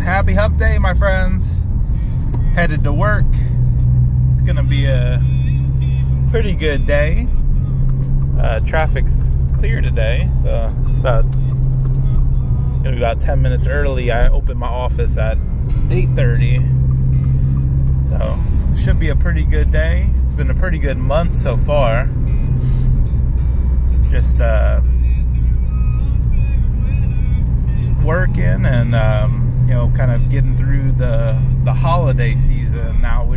Happy hump day, my friends. Headed to work. It's gonna be a pretty good day. Traffic's clear today, so gonna be about 10 minutes early. I opened my office at 8:30, so should be a pretty good day. It's been a pretty good month so far. Just working and kind of getting through the holiday season. Now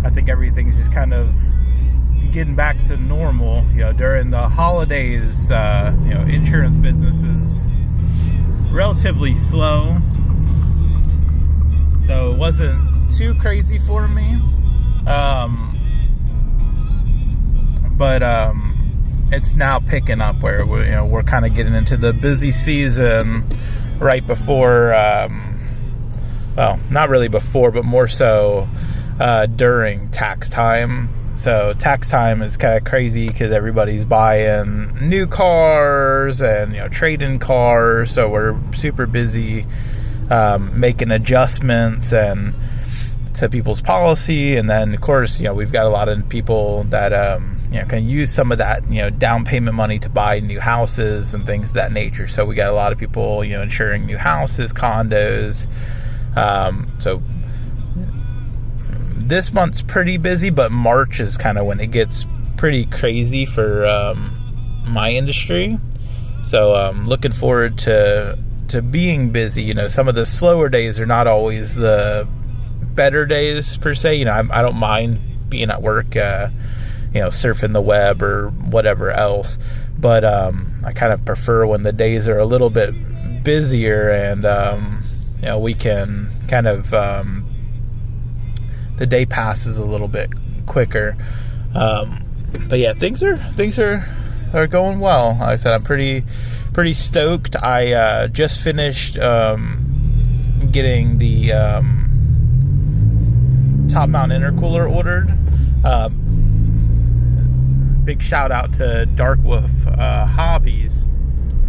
I think everything's just kind of getting back to normal. During the holidays, insurance business is relatively slow, so it wasn't too crazy for me. But it's now picking up where we're kind of getting into the busy season right before, well, not really before, but more so during tax time. So tax time is kind of crazy because everybody's buying new cars and trade-in cars. So we're super busy making adjustments and to people's policy, and then of course we've got a lot of people that can use some of that down payment money to buy new houses and things of that nature. So we got a lot of people insuring new houses, condos. So this month's pretty busy, but March is kind of when it gets pretty crazy for my industry. So I'm looking forward to being busy. Some of the slower days are not always the better days per se. I don't mind being at work, surfing the web or whatever else, but I kind of prefer when the days are a little bit busier and we can kind of the day passes a little bit quicker. But yeah, things are going well. Like I said, I'm pretty stoked. I just finished getting the top mount intercooler ordered. Big shout out to Dark Wolf Hobbies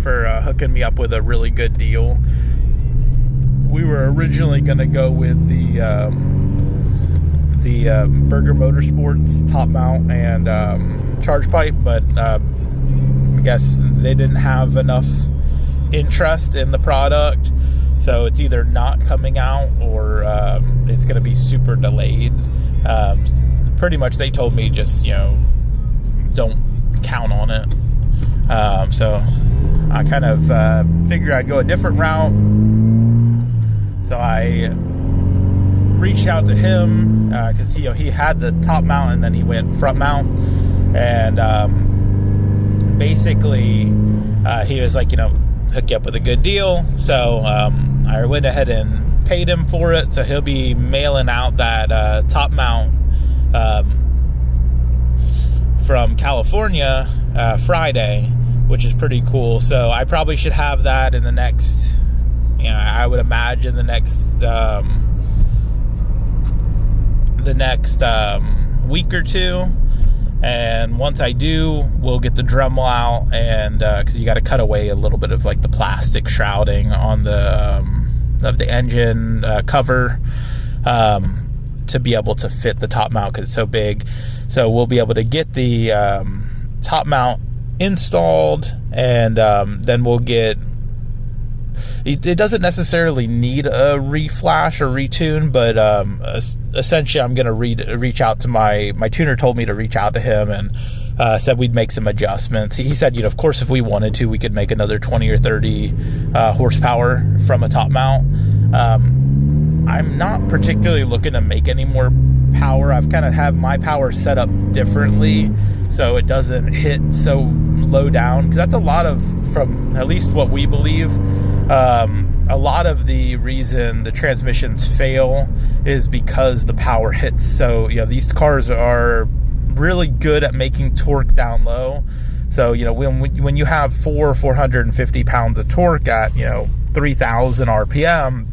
for hooking me up with a really good deal. We were originally going to go with the Burger Motorsports top mount and charge pipe, but I guess they didn't have enough interest in the product, so it's either not coming out or it's going to be super delayed. Pretty much they told me just don't count on it. So I kind of figured I'd go a different route. So I reached out to him because he had the top mount and then he went front mount, and basically he was like, hook you up with a good deal. So I went ahead and paid him for it. So he'll be mailing out that top mount from California Friday, which is pretty cool. So I probably should have that in the next, I would imagine the next week or two. And once I do, we'll get the Dremel out, and because you got to cut away a little bit of like the plastic shrouding on the of the engine cover to be able to fit the top mount because it's so big. So we'll be able to get the top mount installed, and then we'll get. It doesn't necessarily need a reflash or retune, but essentially I'm going to reach out to my tuner. Told me to reach out to him and said we'd make some adjustments. He said, of course, if we wanted to, we could make another 20 or 30 horsepower from a top mount. I'm not particularly looking to make any more power. I've kind of have my power set up differently so it doesn't hit so low down, because that's a lot of, from at least what we believe, a lot of the reason the transmissions fail is because the power hits so, these cars are really good at making torque down low. So, when you have 450 pounds of torque at, 3,000 RPM,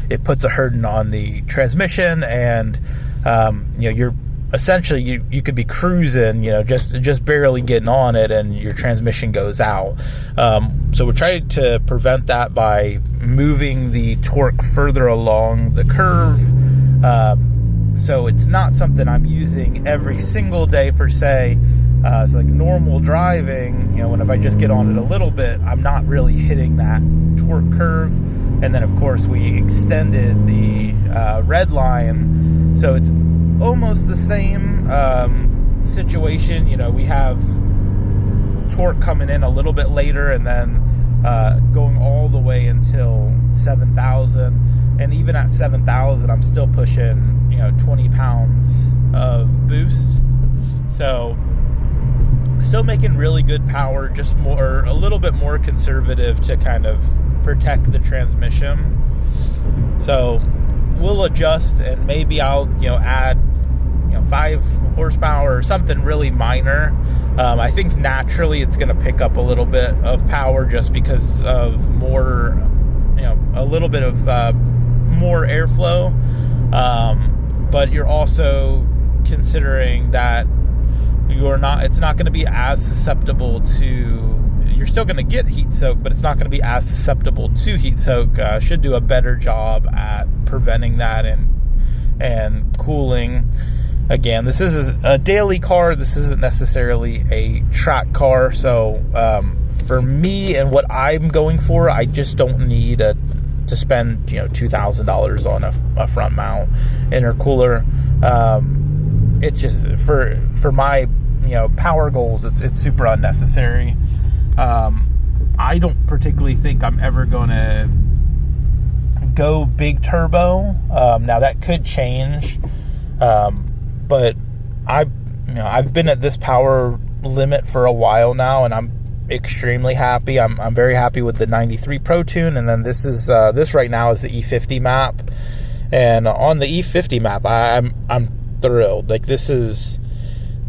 it puts a hurting on the transmission, and you're essentially you could be cruising, just barely getting on it, and your transmission goes out. So we're trying to prevent that by moving the torque further along the curve. So it's not something I'm using every single day per se. So like normal driving, if I just get on it a little bit, I'm not really hitting that torque curve. And then of course we extended the red line, so it's almost the same situation. We have torque coming in a little bit later, and then going all the way until 7,000. And even at 7,000, I'm still pushing 20 pounds of boost. So still making really good power, just a little bit more conservative to kind of protect the transmission. So we'll adjust, and maybe I'll add 5 horsepower or something really minor. I think naturally it's going to pick up a little bit of power just because of more, a little bit of more airflow. But you're also considering that it's not going to be as susceptible to, you're still going to get heat soak, but it's not going to be as susceptible to heat soak. Should do a better job at preventing that and cooling. Again, this is a daily car. This isn't necessarily a track car. So for me and what I'm going for, I just don't need to spend $2,000 on a front mount intercooler. It's just for my power goals, it's super unnecessary. I don't particularly think I'm ever going to go big turbo. Now that could change, but I've been at this power limit for a while now, and I'm extremely happy. I'm very happy with the 93 Protune, and then this right now is the E50 map. And on the E50 map, I'm thrilled. Like this is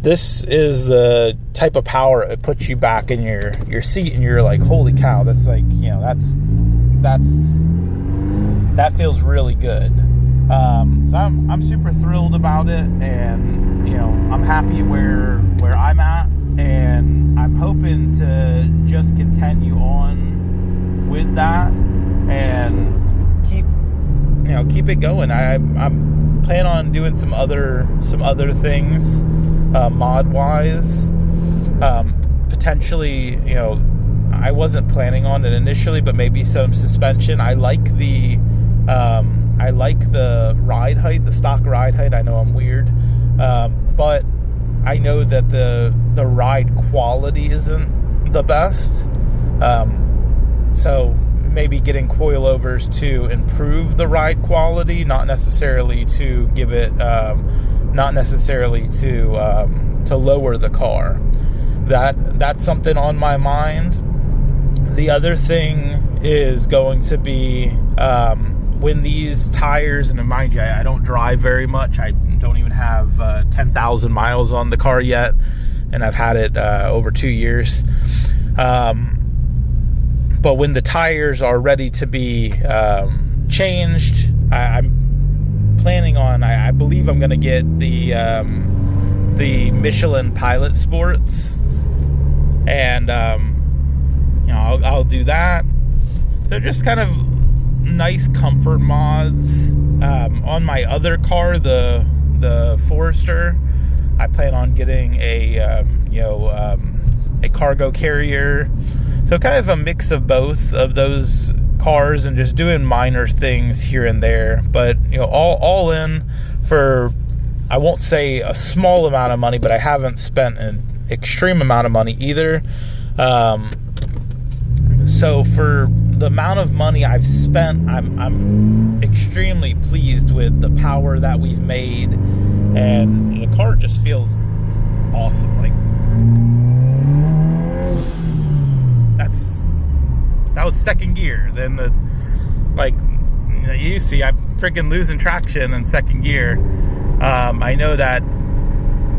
the type of power it puts you back in your seat, and you're like, holy cow, that's like, that feels really good. So I'm super thrilled about it, and I'm happy where I'm at, and I'm hoping to just continue on with that and keep it going. I'm planning on doing some other things mod wise. Potentially, I wasn't planning on it initially, but maybe some suspension. I like the ride height, the stock ride height. I know I'm weird, but I know that the ride quality isn't the best. So maybe getting coilovers to improve the ride quality, not necessarily to give it, not necessarily to lower the car. That's something on my mind. The other thing is going to be when these tires, and mind you, I don't drive very much. I don't even have 10,000 miles on the car yet, and I've had it over 2 years. But when the tires are ready to be changed, I'm planning on, I believe I'm going to get the Michelin Pilot Sports, and I'll do that. They're just kind of nice comfort mods. On my other car, the Forester, I plan on getting a cargo carrier. So kind of a mix of both of those cars, and just doing minor things here and there. But all in for, I won't say a small amount of money, but I haven't spent an extreme amount of money either. So for the amount of money I've spent, I'm extremely pleased with the power that we've made, and the car just feels awesome. Like that was second gear. Then you see, I'm freaking losing traction in second gear. I know that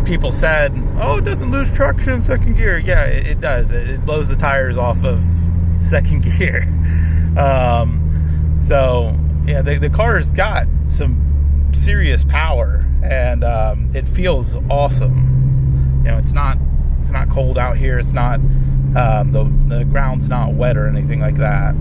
people said, oh, it doesn't lose traction in second gear. Yeah, it does. It blows the tires off of second gear. So yeah, the car's got some serious power, and it feels awesome. It's not cold out here. It's not The ground's not wet or anything like that.